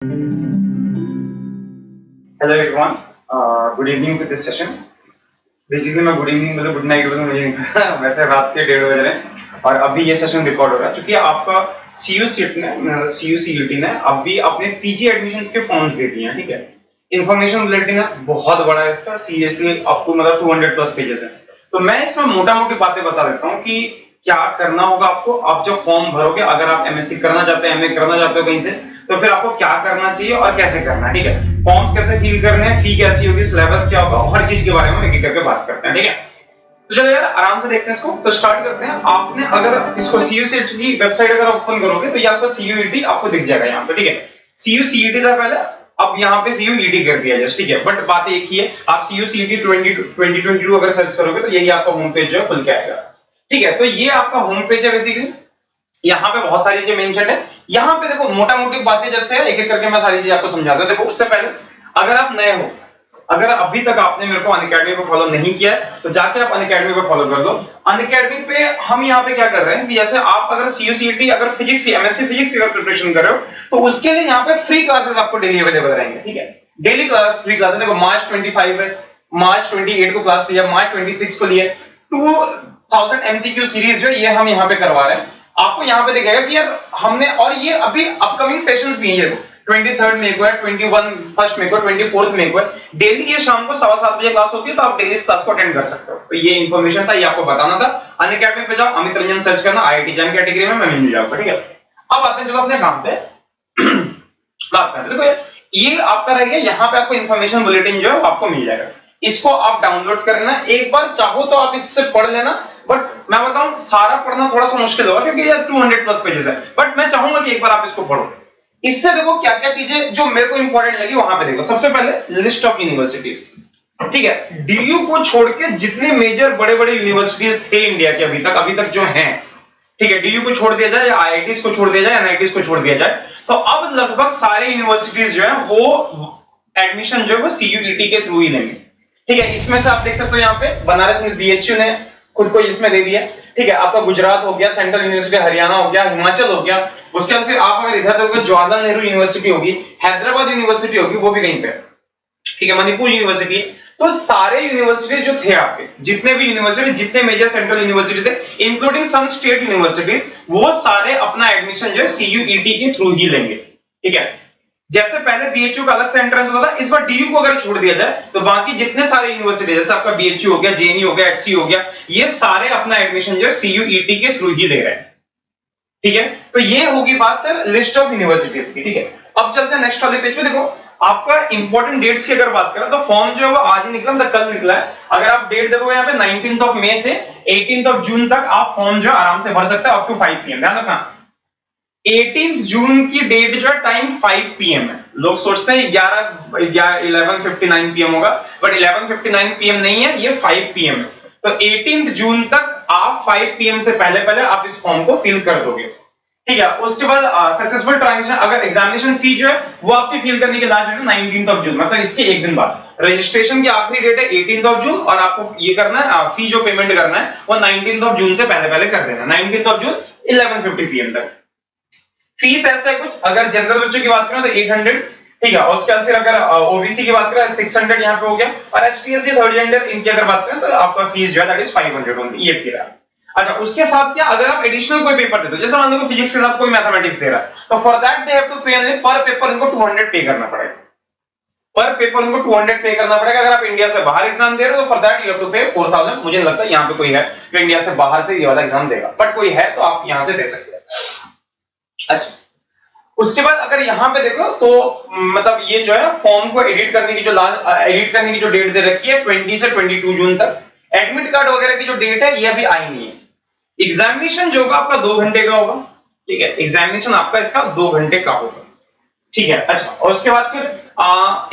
Hello everyone, good evening to this session. Basically मैं good evening मतलब good night बोलूं मुझे नहीं पता वैसे रात के 1:30 बज रहे हैं और अभी ये सेशन रिकॉर्ड हो रहा है क्योंकि आपका CU-CET ने अभी अपने पीजी एडमिशंस के फॉर्म्स दे दिए हैं। ठीक है, इन्फॉर्मेशन बुलेटिन है, बहुत बड़ा है इसका, सीरियसली आपको मतलब 200 प्लस पेजेस है। तो मैं इसमें मोटा मोटी बातें बता देता हूँ कि क्या करना होगा आपको। आप जब फॉर्म भरोगे, अगर आप एमएससी करना चाहते हैं, एमए करना चाहते हो कहीं से, तो फिर आपको क्या करना चाहिए और कैसे करना है। ठीक है, फॉर्म्स कैसे फिल करने हैं, फी कैसी होगी, सिलेबस क्या होगा, हर चीज के बारे में एक एक करके बात करते हैं। ठीक है, तो चलो यार आराम से देखते हैं इसको। तो स्टार्ट करते हैं। आपने अगर इसको CU-CET की वेबसाइट अगर ओपन करोगे तो ये आपका CU-ET आपको दिख जाएगा यहाँ पे। ठीक है, CU-CET था पहले, अब यहाँ पे CU-ET कर दिया जस्ट। ठीक है, बट बात एक ही है, आप CU-CET 2022 अगर सर्च करोगे तो यही आपका होम पेज जो है खुल के आएगा। ठीक है, तो ये आपका होम पेज है बेसिकली। यहाँ पे बहुत सारी चीजें मेंशन है। यहाँ पे देखो मोटा मोटी बातें जैसे है, एक एक करके मैं सारी चीजें आपको समझाता हूँ। देखो उससे पहले अगर आप नए हो, अगर अभी तक आपने मेरे को अनअकैडमी पे फॉलो नहीं किया है तो जाके आप अनअकैडमी पे फॉलो कर दो। अनअकैडमी पे हम यहाँ पे क्या कर रहे हैं कि जैसे आप अगर CU-CET अगर फिजिक्स एमएससी फिजिक्स की अगर प्रिपरेशन कर रहे हो तो उसके लिए यहाँ पे फ्री क्लासेस आपको डेली अवेलेबल रहेंगे। ठीक है, डेली फ्री क्लासेस। देखो मार्च 25 है, मार्च 28 को क्लास लिया, मार्च 26 को लिए 2000 MCQ सीरीज जो ये हम यहाँ पे करवा रहे हैं। आपको यहाँ पे दिखेगा कि यार हमने, और ये अभी अपकमिंग सेशंस भी हैं। 23 मई को है, 21 में को, 24 मई को है। डेली ये शाम को 7:15 बजे क्लास होती है, तो आप डेली इस क्लास को अटेंड कर सकते हो। तो ये इंफॉर्मेशन था, ये आपको बताना था। अनअकैडमी पे जाओ, अमित रंजन सर्च करना, IIT जैन कैटेगरी में मैं मिल जाऊंगा। ठीक है, अब आते हैं चलो अपने काम पे बात करते हैं। देखो ये आपका रह गया, यहाँ पे आपको इंफॉर्मेशन बुलेटिन जो है आपको मिल जाएगा। इसको आप डाउनलोड करना, एक बार चाहो तो आप इससे पढ़ लेना, बट मैं बताऊं सारा पढ़ना थोड़ा सा मुश्किल होगा क्योंकि यार 200 प्लस पेजेस है। बट मैं चाहूंगा कि एक बार आप इसको पढ़ो। इससे देखो क्या क्या चीजें जो मेरे को इंपॉर्टेंट लगी वहां पे देखो। सबसे पहले लिस्ट ऑफ यूनिवर्सिटीज। ठीक है, DU को छोड़ के जितने मेजर बड़े बड़े यूनिवर्सिटीज थे इंडिया के अभी तक जो हैं, ठीक है, DU को छोड़ दिया जाए या IITs को छोड़ दिया जाए, NITs को छोड़ दिया जाए, तो अब लगभग सारे यूनिवर्सिटीज जो है वो एडमिशन जो है वो CU-ET के थ्रू ही लेंगे। ठीक है, इसमें से आप देख सकते हो यहाँ पे बनारस में BHU ने खुद को इसमें दे दिया। ठीक है, आपका गुजरात हो गया, सेंट्रल यूनिवर्सिटी हरियाणा हो गया, हिमाचल हो गया। उसके बाद फिर आप अगर इधर देखोगे जवाहरलाल नेहरू यूनिवर्सिटी होगी, हैदराबाद यूनिवर्सिटी होगी, वो भी कहीं पे। ठीक है, मणिपुर यूनिवर्सिटी। तो सारे यूनिवर्सिटीज जो थे आपके, जितने भी यूनिवर्सिटी, जितने मेजर सेंट्रल यूनिवर्सिटी थे, इंक्लूडिंग सम स्टेट यूनिवर्सिटीज, वो सारे अपना एडमिशन जो है CU-ET के थ्रू ही लेंगे। ठीक है, जैसे पहले BHU का अलग से एंट्रेंस होता था, इस बार DU को अगर छोड़ दिया जाए तो बाकी जितने सारे यूनिवर्सिटी, जैसे आपका BHU हो गया, JNU हो गया, HC हो गया, ये सारे अपना एडमिशन जो है CU-ET के थ्रू ही दे रहे हैं। ठीक है, तो ये होगी बात सर लिस्ट ऑफ यूनिवर्सिटीज की। ठीक है, अब चलते हैं नेक्स्ट वाले पेज पे। देखो आपका इंपॉर्टेंट डेट्स की अगर बात करें तो फॉर्म जो है वो आज ही निकला था, कल निकला है। अगर आप डेट देखोगे यहाँ पे 19 मई से 18 जून तक आप फॉर्म जो आराम से भर सकते हो, अप टू 5 PM। ध्यान रखना 18 जून की डेट जो है टाइम 5 PM है। लोग सोचते हैं 11:59 PM होगा, बट 11:59 PM नहीं है, ये 5 PM है। तो 18 जून तक आप 5 PM से पहले पहले आप इस फॉर्म को फिल कर दोगे। ठीक है, उसके बाद सक्सेसफुल ट्रांजेक्शन, अगर एग्जामिनेशन फी जो है वो आपकी फिल करने की लास्ट डेट है 19 जून, मतलब इसके एक दिन बाद। रजिस्ट्रेशन की आखिरी डेट है 18 जून और आपको ये करना है, फी जो पेमेंट करना है वो 19 जून से पहले पहले कर देना। 19 जून 11:50 PM तक। फीस ऐसा कुछ, अगर जनरल बच्चों की बात करें तो 800। ठीक है, और उसके बाद फिर अगर OBC की बात करें 600 यहाँ पे हो गया, और ST/SC थर्ड जेंडर इनकी अगर बात करें तो आपका फीस जो है दैट इज 500 ओनली, ये फिर। अच्छा, उसके साथ क्या, अगर आप एडिशनल कोई पेपर देते हो, जैसे मान लो फिजिक्स के साथ कोई मैथमेटिक्स दे रहा है, तो for that they have to pay per paper इनको 200 पे करना पड़ेगा। पर पेपर उनको 200 पे करना पड़ेगा। अगर आप इंडिया से बाहर एग्जाम दे रहे हो तो for that you have to pay 4000। मुझे नहीं लगता यहाँ पे कोई है जो इंडिया से बाहर से ये वाला एग्जाम देगा, बट कोई है तो आप यहाँ से दे सकते हैं। अच्छा, उसके बाद अगर यहाँ पे देखो तो मतलब ये जो है फॉर्म को एडिट करने की जो डेट दे रखी है 20 से 22 जून तक। एडमिट कार्ड वगैरह की जो डेट है ये अभी आई नहीं है। एग्जामिनेशन जो होगा आपका 2 घंटे का होगा। ठीक है, एग्जामिनेशन आपका इसका 2 घंटे का होगा। ठीक है, अच्छा, और उसके बाद फिर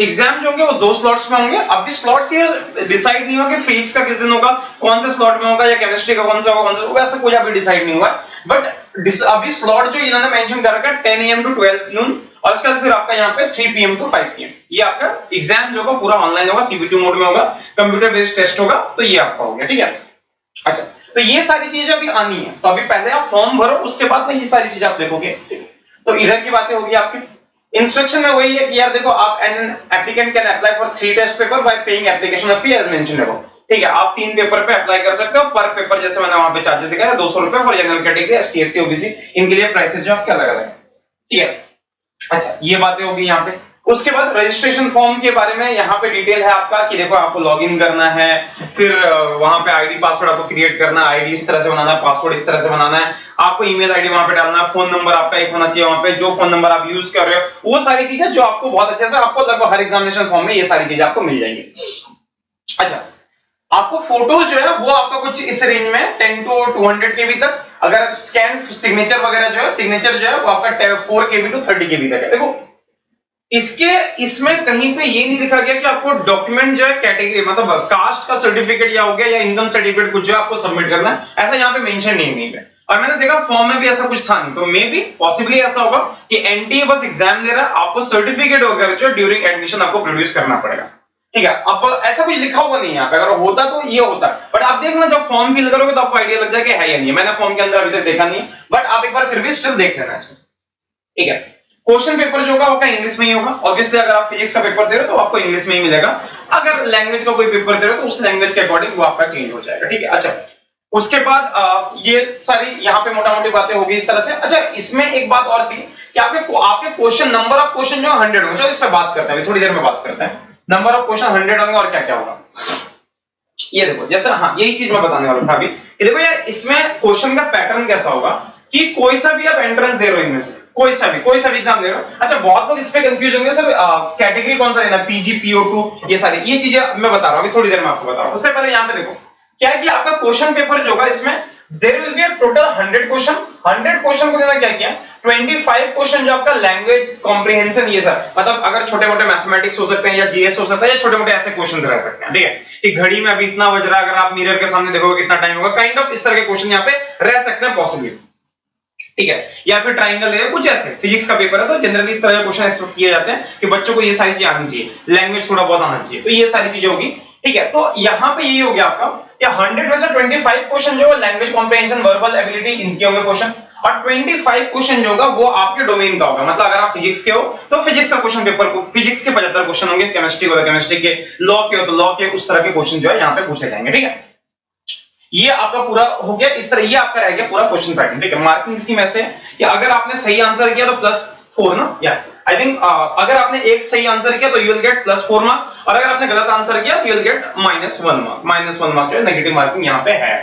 एग्जाम जो होंगे वो 2 स्लॉट्स में होंगे। अभी स्लॉट्स ये डिसाइड नहीं हुआ कि फिजिक्स का किस दिन होगा, कौन से स्लॉट में होगा, या केमिस्ट्री का कौन सा होगा, ऐसा कोई अभी डिसाइड नहीं हुआ। बट अभी स्लॉट जो इन्होंने मेंशन कर रखा है 10 AM to 12 noon, और उसके बाद फिर आपका यहाँ पे 3 PM to 5 PM। ये आपका एग्जाम जो होगा पूरा ऑनलाइन होगा, CBT मोड में होगा, कंप्यूटर बेस्ड टेस्ट होगा, तो ये आपका हो गया। ठीक है, अच्छा, तो ये सारी चीजें अभी आनी है, तो अभी पहले आप फॉर्म भरो, उसके बाद में ये सारी चीजें आप देखोगे। तो इधर की बातें होगी आपकी। इंस्ट्रक्शन में वही है कि यार देखो आप an applicant can apply for 3 test paper by paying application fee as mentioned above. ठीक है, आप 3 पेपर पे अप्लाई कर सकते हो, पर पेपर जैसे मैंने वहां पे चार्जेस दिखाया 200 रुपए for general category, ST SC OBC, इनके लिए प्राइसेस जो आपके अलग अलग है। ठीक है, अच्छा ये बातें होगी यहाँ पे। उसके बाद रजिस्ट्रेशन फॉर्म के बारे में यहाँ पे डिटेल है आपका कि देखो आपको लॉगिन करना है, फिर वहां पे आईडी पासवर्ड आपको क्रिएट करना है, आईडी इस तरह से बनाना है, पासवर्ड इस तरह से बनाना है, आपको ईमेल आईडी वहां पे डालना है, फोन नंबर आपका एक होना चाहिए वहां पे, जो फोन नंबर आप यूज कर रहे हो, वो सारी चीजें जो आपको बहुत अच्छे से आपको लगभग हर एग्जामिनेशन फॉर्म में ये सारी चीजें आपको मिल जाएंगी। अच्छा, आपको फोटोज जो है वो आपका कुछ इस रेंज में 10 to 200 केबी तक, अगर स्कैन सिग्नेचर वगैरह जो है, सिग्नेचर जो है वो आपका 4 केबी टू 30 केबी तक है। देखो इसमें कहीं पे ये नहीं लिखा गया कि आपको डॉक्यूमेंट जो है कैटेगरी मतलब कास्ट का सर्टिफिकेट या हो गया या इनकम सर्टिफिकेट कुछ जो आपको सबमिट करना है, ऐसा यहाँ पे मेंशन नहीं है। और मैंने देखा फॉर्म में भी ऐसा कुछ था नहीं, तो मे बी पॉसिबली ऐसा होगा कि एनटीए बस एग्जाम दे रहा है, आपको सर्टिफिकेट वगैरह जो ड्यूरिंग एडमिशन आपको प्रोड्यूस करना पड़ेगा। ठीक है, अब ऐसा कुछ लिखा हुआ नहीं है यहाँ पे, अगर होता तो ये होता, बट आप देखना जब फॉर्म फिल करोगे तो आपको आइडिया लग जाएगा है या नहीं है। मैंने फॉर्म के अंदर अभी तक देखा नहीं है, बट आप एक बार फिर भी स्टिल देख लेना इसमें। ठीक है, क्वेश्चन पेपर जो होगा आपका इंग्लिश में ही होगा। ऑब्वियसली अगर आप फिजिक्स का पेपर दे रहे हो तो आपको इंग्लिश में ही मिलेगा, अगर लैंग्वेज का कोई पेपर दे रहे हो तो उस लैंग्वेज के अकॉर्डिंग वो आपका चेंज हो जाएगा। ठीक है, अच्छा उसके बाद ये सारी यहाँ पे मोटा मोटी बातें होगी इस तरह से। अच्छा, इसमें एक बात और थी कि आपके क्वेश्चन नंबर ऑफ क्वेश्चन जो 100 होंगे, चलो इस पे बात करते हैं, थोड़ी देर में बात करते हैं। नंबर ऑफ क्वेश्चन 100 होंगे और क्या क्या होगा ये देखो। जैसे हाँ यही चीज मैं बताने वाला था अभी। ये देखो यार, इसमें क्वेश्चन का पैटर्न कैसा होगा कि कोई सा भी आप एंट्रेंस दे रहे हो, इनमें से कोई सा भी एग्जाम दे रहे हो। अच्छा, बहुत लोग इस पे कंफ्यूज होंगे सर कैटेगरी कौन सा लेना, पीजी पीओ2, ये सारी ये चीजें मैं बता रहा हूँ, अभी थोड़ी देर में आपको बता रहा हूँ। उससे पहले यहाँ पे देखो क्या है कि आपका क्वेश्चन पेपर जो होगा इसमें there will be a total 100 question. 100 question को देना क्या किया, 25 क्वेश्चन जो आपका लैंग्वेज कॉम्प्रिहेंशन, ये सर मतलब अगर छोटे मोटे मैथमेटिक्स हो सकते हैं या जीएस हो सकता है या छोटे मोटे ऐसे क्वेश्चन रह सकते हैं। ठीक है, कि घड़ी में अभी इतना बज रहा है, अगर आप मिरर के सामने देखोगे कितना टाइम होगा, काइंड ऑफ इस तरह के क्वेश्चन यहाँ पे रह सकते हैं पॉसिबली। ठीक है, या फिर ट्राइंगल है कुछ ऐसे। फिजिक्स का पेपर है तो जनरली इस तरह के क्वेश्चन एक्सपेक्ट किए जाते हैं कि बच्चों को ये सारी चीजें आनी चाहिए, लैंग्वेज थोड़ा बहुत आना चाहिए, तो ये सारी चीजें होगी। ठीक है, तो यहाँ पे ये हो गया आपका या 100 में से 25 क्वेश्चन जो लैंग्वेज कॉम्प्रिहेंशन वर्बल एबिलिटी इनके होंगे क्वेश्चन, और 25 क्वेश्चन जो होगा वो आपके डोमेन का होगा। मतलब अगर आप फिजिक्स के हो तो फिजिक्स का क्वेश्चन पेपर को फिजिक्स के 75 क्वेश्चन होंगे, केमिस्ट्री हो केमिस्ट्री के, लॉ के हो तो लॉ के, उस तरह के क्वेश्चन जो है यहाँ पे पूछे जाएंगे। ठीक है, ये आपका पूरा हो गया इस तरह, ये आपका रह गया पूरा क्वेश्चन पैटर्न। ठीक है, मार्किंग स्कीम ऐसे है कि अगर आपने सही आंसर किया तो +4 ना, या आई थिंक अगर आपने एक सही आंसर किया तो यू विल गेट +4 मार्क्स, और अगर आपने गलत आंसर किया तो you will get -1 mark. -1 mark जो है नेगेटिव मार्किंग यहाँ पे है।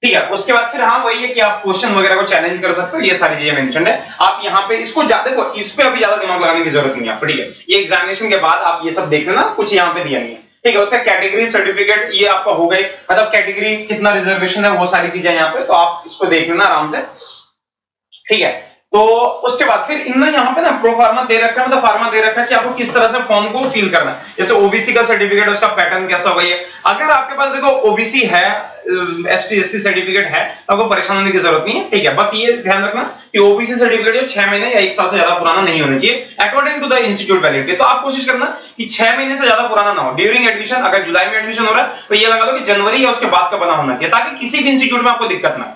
ठीक है, उसके बाद फिर हाँ वही है कि आप क्वेश्चन वगैरह को चैलेंज कर सकते हो, ये सारी चीजें मेंशन है। आप यहाँ पे इसको देखो, इस पे अभी ज्यादा दिमाग लगाने की जरूरत नहीं है आपको। ठीक है, ये एग्जामिनेशन के बाद आप ये सब देख लेना, कुछ यहाँ पे दिया नहीं है। ठीक है, उसका कैटेगरी सर्टिफिकेट ये आपका हो गए, मतलब कैटेगरी कितना रिजर्वेशन है वो सारी चीजें यहाँ पे, तो आप इसको देख लेना आराम से। ठीक है, तो उसके बाद फिर इनने यहाँ पे ना प्रो फार्मा दे रखा है, मतलब फार्मा दे रखा है कि आपको किस तरह से फॉर्म को फिल करना है। जैसे ओबीसी का सर्टिफिकेट, उसका पैटर्न कैसा होगा ये, अगर आपके पास देखो ओबीसी है, एसटी एससी सर्टिफिकेट है, तो आपको परेशान होने की जरूरत नहीं है। ठीक है, बस ये ध्यान रखना कि ओबीसी सर्टिफिकेट जो 6 महीने या 1 साल से ज्यादा पुराना नहीं होना चाहिए according to the institute validity. तो आप कोशिश करना कि 6 महीने से ज्यादा पुराना ना हो ड्यूरिंग एडमिशन। अगर जुलाई में एडमिशन हो रहा है तो ये लगा लो कि जनवरी या उसके बाद का बना होना चाहिए, ताकि किसी भी इंस्टीट्यूट में आपको दिक्कत ना हो।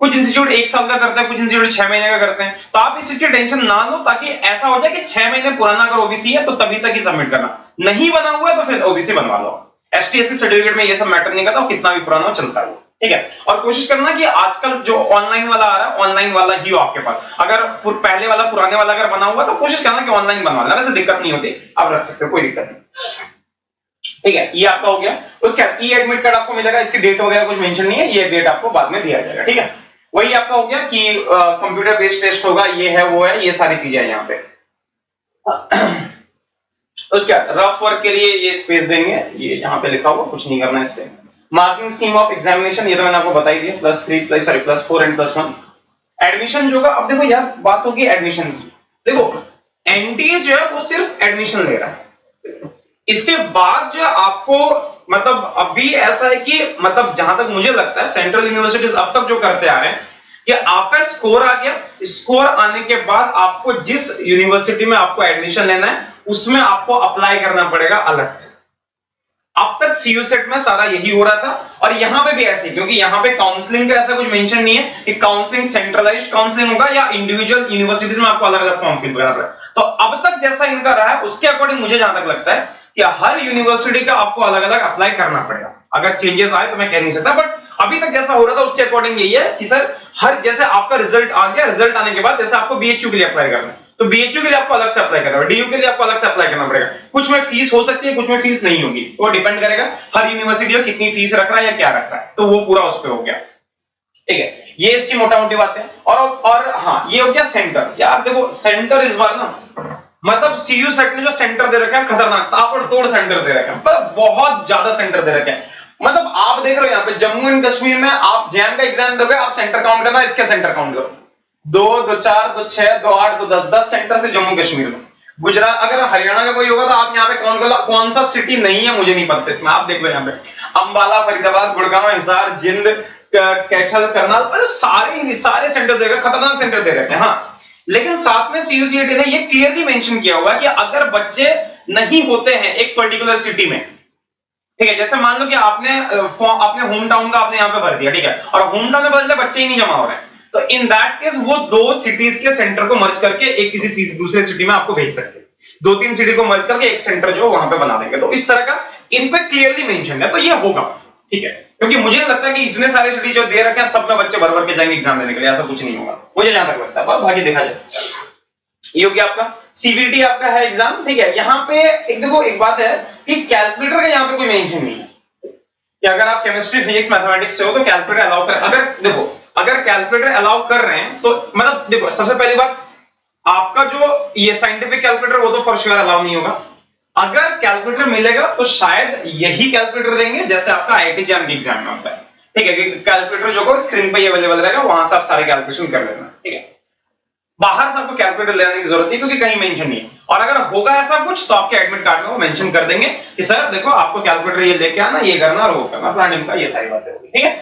कुछ इंस्टीट्यूट 1 साल का करते हैं, कुछ इंस्टीट्यूट 6 महीने का करते हैं, तो आप इस चीज की टेंशन ना लो, ताकि ऐसा हो जाए कि 6 महीने पुराना अगर ओबीसी है तो तभी तक ही सबमिट करना, नहीं बना हुआ है तो फिर ओबीसी बनवा लो। एसटी एससी सर्टिफिकेट में ये सब मैटर नहीं करता, कितना भी पुराना हो चलता है। ठीक है, और कोशिश करना कि आजकल जो ऑनलाइन वाला आ रहा है ऑनलाइन वाला ही हो आपके पास। अगर पहले वाला पुराने वाला अगर बना हुआ तो कोशिश करना कि ऑनलाइन बनवा लेना, वैसे दिक्कत नहीं होती, आप रख सकते हो, कोई दिक्कत नहीं। ठीक है, ये आपका हो गया। उसके बाद ई एडमिट कार्ड आपको मिलेगा, इसकी डेट वगैरह कुछ मेंशन नहीं है, ये डेट आपको बाद में दिया जाएगा। ठीक है, वही आपका हो गया कि कंप्यूटर बेस्ड टेस्ट होगा, ये है वो है, ये सारी चीजें हैं यहाँ पे। उसके बाद रफ वर्क के लिए ये स्पेस देंगे, ये यहाँ पे लिखा हुआ, कुछ नहीं करना इस पे। मार्किंग स्कीम ऑफ एग्जामिनेशन ये तो मैंने आपको बताई दी, +4 एंड +1। एडमिशन जो होगा, अब देखो यार बात होगी एडमिशन की। देखो एनटीए जो है वो सिर्फ एडमिशन ले रहा है, इसके बाद जो आपको मतलब अभी ऐसा है कि मतलब जहां तक मुझे लगता है सेंट्रल यूनिवर्सिटीज अब तक जो करते आ रहे हैं कि आपका स्कोर आ गया, स्कोर आने के बाद आपको जिस यूनिवर्सिटी में आपको एडमिशन लेना है उसमें आपको अप्लाई करना पड़ेगा अलग से। अब तक सीयू सेट में सारा यही हो रहा था और यहां पे भी ऐसे, क्योंकि यहां पे काउंसलिंग का ऐसा कुछ मेंशन नहीं है कि काउंसलिंग सेंट्रलाइज्ड काउंसलिंग होगा या इंडिविजुअल यूनिवर्सिटीज में आपको अलग अलग फॉर्म फिल करना पड़ेगा। तो अब तक जैसा इनका रहा है उसके अकॉर्डिंग मुझे जहां तक लगता है कि हर यूनिवर्सिटी का आपको अलग अलग अप्लाई करना पड़ेगा। अगर चेंजेस आए तो मैं कह नहीं सकता, बट अभी तक जैसा हो रहा था उसके अकॉर्डिंग यही है कि सर हर, जैसे आपका रिजल्ट आ गया, रिजल्ट आने के बाद जैसे आपको बीएचयू के लिए अप्लाई करना है तो बीएचयू के लिए आपको अलग से अप्लाई करना है, डीयू के लिए आपको अलग से अप्लाई करना पड़ेगा। कुछ में फीस हो सकती है, कुछ में फीस नहीं होगी, वो डिपेंड करेगा हर यूनिवर्सिटी को कितनी फीस रख रहा है या क्या रख रहा है, तो वो पूरा उस पे हो गया। ठीक है, ये इसकी मोटा मोटी बात है। और हाँ, ये हो गया सेंटर। यार देखो सेंटर इस बार ना, मतलब सीयू सेट ने जो सेंटर दे रखे हैं खतरनाक ताबड़तोड़ सेंटर दे रखे हैं, मतलब बहुत ज्यादा सेंटर दे रखे हैं। मतलब आप देख रहे हो यहाँ पे जम्मू एंड कश्मीर में आप जैम का एग्जाम दोगे, आप सेंटर काउंट करना, इसके सेंटर काउंट करो, 2, 2, 4, 2, 6, 2, 8, 2, 10 सेंटर से जम्मू कश्मीर में। गुजरात, अगर हरियाणा का कोई होगा तो आप यहाँ पे काउंट कर लो, कौन सा सिटी नहीं है मुझे नहीं पता इसमें, आप देख लो यहाँ पे अंबाला, फरीदाबाद, गुड़गांव, हिसार, जिंद, कैथल, करनाल, सारे सेंटर दे रखे, खतरनाक सेंटर दे रखे हैं। हाँ, लेकिन साथ में सीयूसीईटी ने ये क्लियरली मेंशन किया हुआ है कि अगर बच्चे नहीं होते हैं एक पर्टिकुलर सिटी में, ठीक है, जैसे मान लो कि आपने अपने होम टाउन का आपने यहाँ पे भर दिया, ठीक है, और होम टाउन में बदले बच्चे ही नहीं जमा हो रहे हैं, तो इन दैट केस वो 2 सिटीज के सेंटर को मर्ज करके एक किसी दूसरे सिटी में आपको भेज सकते हैं, 2-3 सिटी को मर्ज करके एक सेंटर जो वहां पे बना देंगे। तो इस तरह का इन पे क्लियरली मेंशन है, तो ये होगा। ठीक है, क्योंकि मुझे लगता है कि इतने सारे सिटी जो दे रखे हैं सब में बच्चे भर के जाएंगे एग्जाम देने के लिए, ऐसा कुछ नहीं होगा मुझे जहां तक लगता है, बाकी देखा जाए। ये हो गया आपका सीबीटी आपका है एग्जाम। ठीक है, यहाँ पे एक देखो एक बात है कि कैलकुलेटर का यहाँ पे कोई मेंशन नहीं है कि अगर आप केमिस्ट्री, फिजिक्स, मैथमेटिक्स से हो तो कैलकुलेटर अलाउ कर, अगर देखो अगर कैलकुलेटर अलाउ कर रहे हैं तो मतलब देखो सबसे पहली बात, आपका जो ये साइंटिफिक कैलकुलेटर वो तो फॉर श्योर अलाउ नहीं होगा। अगर कैलकुलेटर मिलेगा तो शायद यही कैलकुलेटर देंगे जैसे आपका आईआईटी जैम एग्जाम में होता है। ठीक है, कैलकुलेटर जो स्क्रीन पे अवेलेबल रहेगा, वहां से आप सारे कैलकुलेशन कर लेना। ठीक है, बाहर से आपको कैलकुलेटर लेने की जरूरत नहीं क्योंकि कहीं मेंशन नहीं है, और अगर होगा ऐसा कुछ तो आपके एडमिट कार्ड में वो मेंशन कर देंगे कि सर देखो आपको कैलकुलेटर ये लेके आना, ये करना और वो करना, प्लानिंग का ये सारी बातें होगी। ठीक है,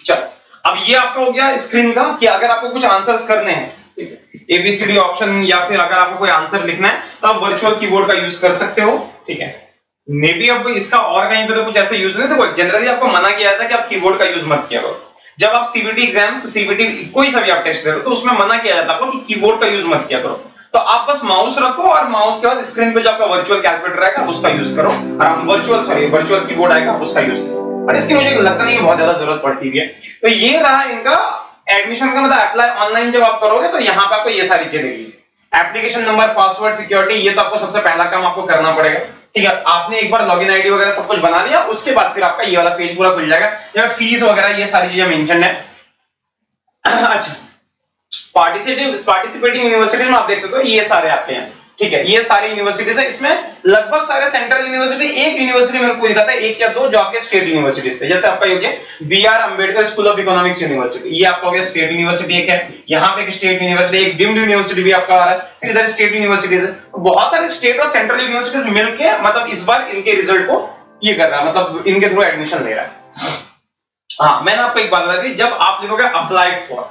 चल अब ये आपका हो गया स्क्रीन का कि अगर आपको कुछ आंसर्स करने हैं, एबीसीडी ऑप्शन, या फिर अगर आपको कोई आंसर लिखना है तो आप वर्चुअल कीबोर्ड का यूज कर सकते हो। ठीक है, मे बी अब इसका और कहीं पे तो कुछ ऐसे यूज नहीं, तो जनरली आपको मना किया जाता है कि आप कीबोर्ड का यूज मत किया करो। जब आप सीबीटी एग्जाम्स, सीबीटी कोई सा भी आप टेस्ट दे रहे हो तो उसमें मना किया जाता है आपको कि कीबोर्ड का यूज मत किया करो। तो आप बस माउस रखो और माउस के बाद स्क्रीन पे जो आपका वर्चुअल कैलकुलेटर आएगा उसका यूज करो, वर्चुअल कीबोर्ड आएगा उसका यूज करो। और इसकी मुझे लगता नहीं कि बहुत ज्यादा जरूरत पड़ती है। तो ये रहा इनका एडमिशन का, मतलब अप्लाई ऑनलाइन जब आप करोगे तो यहाँ पे आपको ये सारी चीजें देगी, एप्लीकेशन नंबर, पासवर्ड, सिक्योरिटी, ये तो आपको सबसे पहला काम आपको करना पड़ेगा। ठीक है, आपने एक बार लॉगिन आईडी वगैरह सब कुछ बना लिया, उसके बाद फिर आपका ये वाला पेज पूरा खुल जाएगा, जहाँ फीस वगैरह ये सारी चीजें मेंशन है। अच्छा, पार्टिसिपेटिंग यूनिवर्सिटीज में आप देख सकते हो ये सारे आते हैं। ठीक है, ये सारी यूनिवर्सिटीज है, इसमें लगभग सारे सेंट्रल यूनिवर्सिटी, एक यूनिवर्सिटी मेरे को दिखा था, एक या 2 जो आपके स्टेट यूनिवर्सिटीज थे, जैसे आपका ये हो गया BR Ambedkar school of economics university, ये आपका हो गया स्टेट यूनिवर्सिटी एक है, यहाँ पे एक स्टेट यूनिवर्सिटी, एक डीम्ड यूनिवर्सिटी भी आपका आ रहा है, फिर इधर स्टेट यूनिवर्सिटीज है। बहुत सारे स्टेट और सेंट्रल यूनिवर्सिटीज मिलके मतलब इस बार इनके रिजल्ट को ये कर रहा है, मतलब इनके थ्रू एडमिशन ले रहा है। हाँ, मैंने आपको एक बात बताई, जब आप लिखोगे अप्लाई फॉर,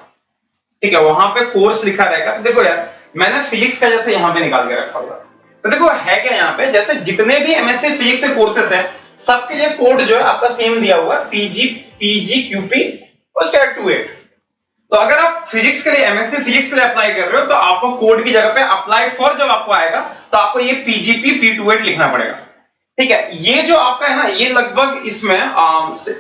ठीक है, वहां पे कोर्स लिखा रहेगा। तो देखो यार, मैंने फिजिक्स का जैसे यहाँ पे निकाल के रखा हुआ, तो देखो है क्या यहाँ पे, जैसे जितने भी एमएससी फिजिक्स के कोर्सेस हैं सबके लिए कोड जो है आपका सेम दिया हुआ है, PGQP उसके 28। तो अगर आप फिजिक्स के लिए, एमएससी फिजिक्स के लिए अप्लाई कर रहे हो तो आपको कोड की जगह पे अप्लाई फॉर जब आपको आएगा तो आपको ये PGP P28 लिखना पड़ेगा। ठीक है, ये जो आपका है ना, ये लगभग इसमें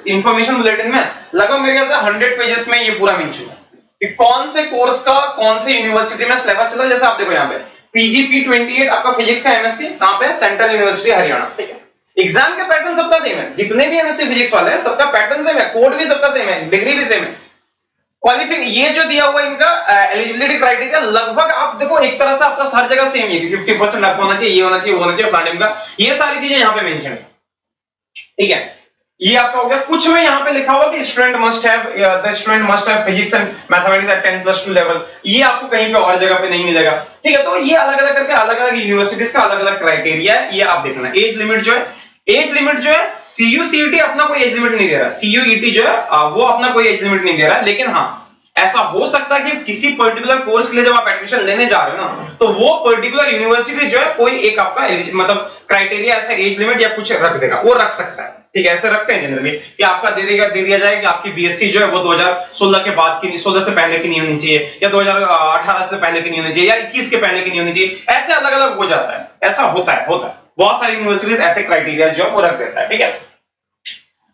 इंफॉर्मेशन बुलेटिन में लगभग मेरे ख्याल से 100 पेजेस में ये पूरा मेंशन है कि कौन से कोर्स का कौन से यूनिवर्सिटी में सिलेबस चल रहा है। जैसे आप देखो यहाँ पे PGP28 आपका फिजिक्स का एमएससी कहां पे, सेंट्रल यूनिवर्सिटी हरियाणा। ठीक है, एग्जाम का पैटर्न सबका सेम है, जितने भी एमएससी फिजिक्स वाले हैं सबका पैटर्न सेम है, कोड भी सबका सेम है, डिग्री भी सेम है, क्वालिफिकेशन ये जो दिया हुआ इनका एलिजिबिलिटी क्राइटेरिया लगभग आप देखो एक तरह से आपका हर जगह सेम है कि 50% आपको होना चाहिए, ये होना चाहिए, वो होना चाहिए, प्लानिंग का, ये सारी चीजें यहाँ पे मेंशन है। ठीक है, ये आपका हो गया। कुछ में यहाँ पे लिखा हुआ कि student must have physics and mathematics eight 10+2 level, ये आपको कहीं पे और जगह पे नहीं मिलेगा। ठीक है, तो ये अलग अलग करके अलग अलग यूनिवर्सिटीज का अलग अलग क्राइटेरिया है, ये आप देखना। एज लिमिट जो है सीयूसीईटी अपना कोई एज लिमिट नहीं दे रहा, सीयूईटी जो है वो अपना कोई एज लिमिट नहीं दे रहा, लेकिन हाँ ऐसा हो सकता है कि किसी पर्टिकुलर कोर्स के लिए जब आप एडमिशन लेने जा रहे हो ना, तो वो पर्टिकुलर यूनिवर्सिटी जो है कोई एक आपका मतलब क्राइटेरिया ऐसा एज लिमिट या कुछ रख देगा, वो रख सकता है। ठीक है, ऐसे रखते हैं जनरली कि आपका दे दिया जाए कि आपकी बीएससी जो है वो 2016 के बाद की, 16 से पहले की नहीं होनी चाहिए, या 2018 से पहले की नहीं होनी चाहिए, या 21 के पहले की नहीं होनी चाहिए। ऐसे अलग अलग हो जाता है, ऐसा होता है बहुत सारी यूनिवर्सिटीज ऐसे क्राइटेरिया जो है वो रख देता है। ठीक है,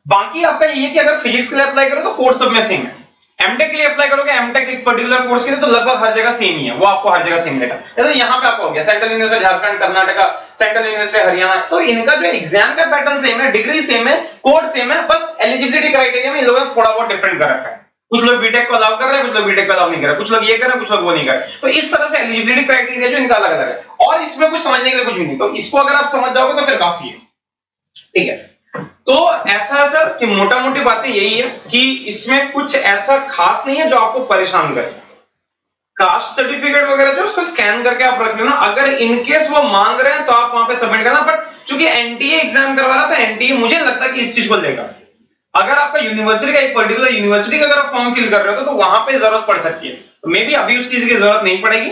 बाकी आपका ये कि अगर फिजिक्स के लिए अप्लाई करो तो कोर्स सब में सेम है। एमटेक के लिए अप्लाई करोगे, एमटेक एक पर्टिकुलर कोर्स के लिए, तो लगभग हर जगह सेम ही है, वो आपको हर जगह सेम मिलेगा। तो यहाँ पे आपको हो गया central university Jharkhand, Karnataka, central university Haryana, तो इनका जो एग्जाम का पैटर्न सेम है, डिग्री सेम है, कोड सेम है, बस एलिजिबिलिटी क्राइटेरिया में इन लोगों ने थोड़ा बहुत डिफरेंट कर रखा है। कुछ लोग बीटेक को अलाउ कर रहे हैं, कुछ लोग बीटेक को अलाउ नहीं कर रहे, कुछ लोग ये कर रहे हैं, कुछ लोग वो नहीं कर रहे। तो इस तरह से एलिजिबिलिटी क्राइटेरिया जो इनका अलग अलग है, और इसमें कुछ समझने के लिए कुछ भी नहीं। तो इसको अगर आप समझ जाओगे तो फिर काफी है। ठीक है, तो ऐसा है सर कि मोटा मोटी बातें यही है कि इसमें कुछ ऐसा खास नहीं है जो आपको परेशान करे। कास्ट सर्टिफिकेट वगैरह जो उसको स्कैन करके आप रख लेना, अगर इनकेस वो मांग रहे हैं तो आप वहां पे सबमिट करना। बट चूंकि एनटीए एग्जाम करवा रहा, तो एनटीए मुझे लगता है कि इस चीज को लेगा। अगर आपका यूनिवर्सिटी का एक पर्टिकुलर यूनिवर्सिटी का अगर आप फॉर्म फिल कर रहे हो तो वहां पे जरूरत पड़ सकती है, तो मे बी अभी उस चीज की जरूरत नहीं पड़ेगी।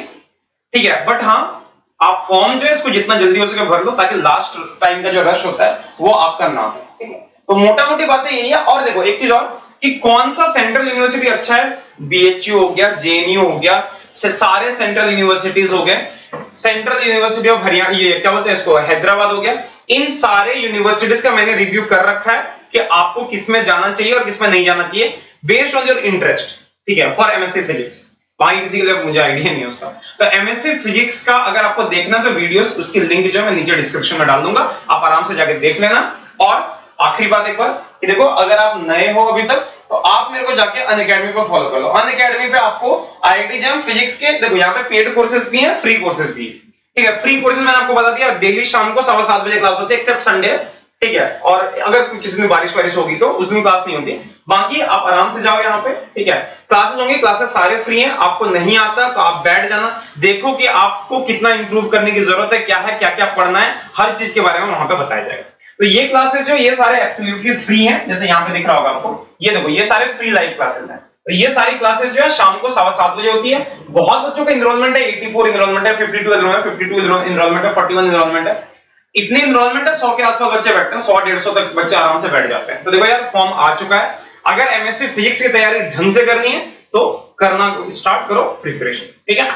ठीक है, बट हाँ, आप फॉर्म जो है इसको जितना जल्दी हो सके भर लो, ताकि लास्ट टाइम का जो रश होता है वो आपका ना हो। ठीक है, तो मोटा मोटी बातें यही है। और देखो एक चीज और कि कौन सा सेंट्रल यूनिवर्सिटी अच्छा है, बीएचयू हो गया, जेएनयू हो गया, सारे सेंट्रल यूनिवर्सिटीज हो गए, सेंट्रल यूनिवर्सिटी ऑफ हरियाणा, ये क्या बोलते हैं इसको, हैदराबाद हो गया। इन सारे यूनिवर्सिटीज का मैंने रिव्यू कर रखा है कि आपको किसमें जाना चाहिए और किसमें नहीं जाना चाहिए, बेस्ड ऑन योर इंटरेस्ट। ठीक है, फॉर एमएससी फिजिक्स। बाकी किसी के लिए मुझे आइडिया नहीं है उसका। तो एमएससी फिजिक्स का अगर आपको देखना तो वीडियोस, उसकी लिंक जो है मैं नीचे डिस्क्रिप्शन में डाल दूंगा, आप आराम से जाके देख लेना। और आखिरी बात एक बार कि देखो, अगर आप नए हो अभी तक तो आप मेरे को जाके अनअकैडमी को फॉलो कर लो। अनअकैडमी पे आपको आईआईटी जैम फिजिक्स के, देखो यहाँ पे पेड कोर्सेज भी हैं, फ्री कोर्सेज भी है। ठीक है, फ्री कोर्सेज मैंने आपको बता दिया, डेली शाम को 7:15 बजे क्लास होती है, एक्सेप्ट संडे। ठीक है, और अगर किसी दिन बारिश होगी तो उस दिन क्लास नहीं होती। बाकी आप आराम से जाओ यहाँ पे। ठीक है, क्लासेस होंगी, क्लासेस सारे फ्री हैं। आपको नहीं आता तो आप बैठ जाना, देखो कि आपको कितना इंप्रूव करने की जरूरत है, क्या है, क्या क्या पढ़ना है, हर चीज के बारे में वहां पे बताया जाएगा। तो ये क्लासेस जो ये सारे एब्सोल्युटली फ्री हैं, जैसे यहाँ पे दिख रहा होगा आपको, ये देखो ये सारे फ्री लाइव क्लासेस हैं। तो ये सारी क्लासेस जो है शाम को 7:15 बजे होती है। बहुत बच्चों का एनरोलमेंट है, 84 एनरोलमेंट है, 52 एनरोलमेंट है, 41 एनरोलमेंट है। इतनी एनरोलमेंट है, 100 के आसपास बच्चे बैठते हैं, 100-150 तक बच्चे आराम से बैठ जाते हैं। तो देखो यार, फॉर्म आ चुका है। अगर एमएससी फिजिक्स की तैयारी ढंग से करनी है तो करना स्टार्ट करो प्रिपरेशन। ठीक है,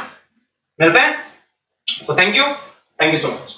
मिलते हैं। तो थैंक यू सो मच।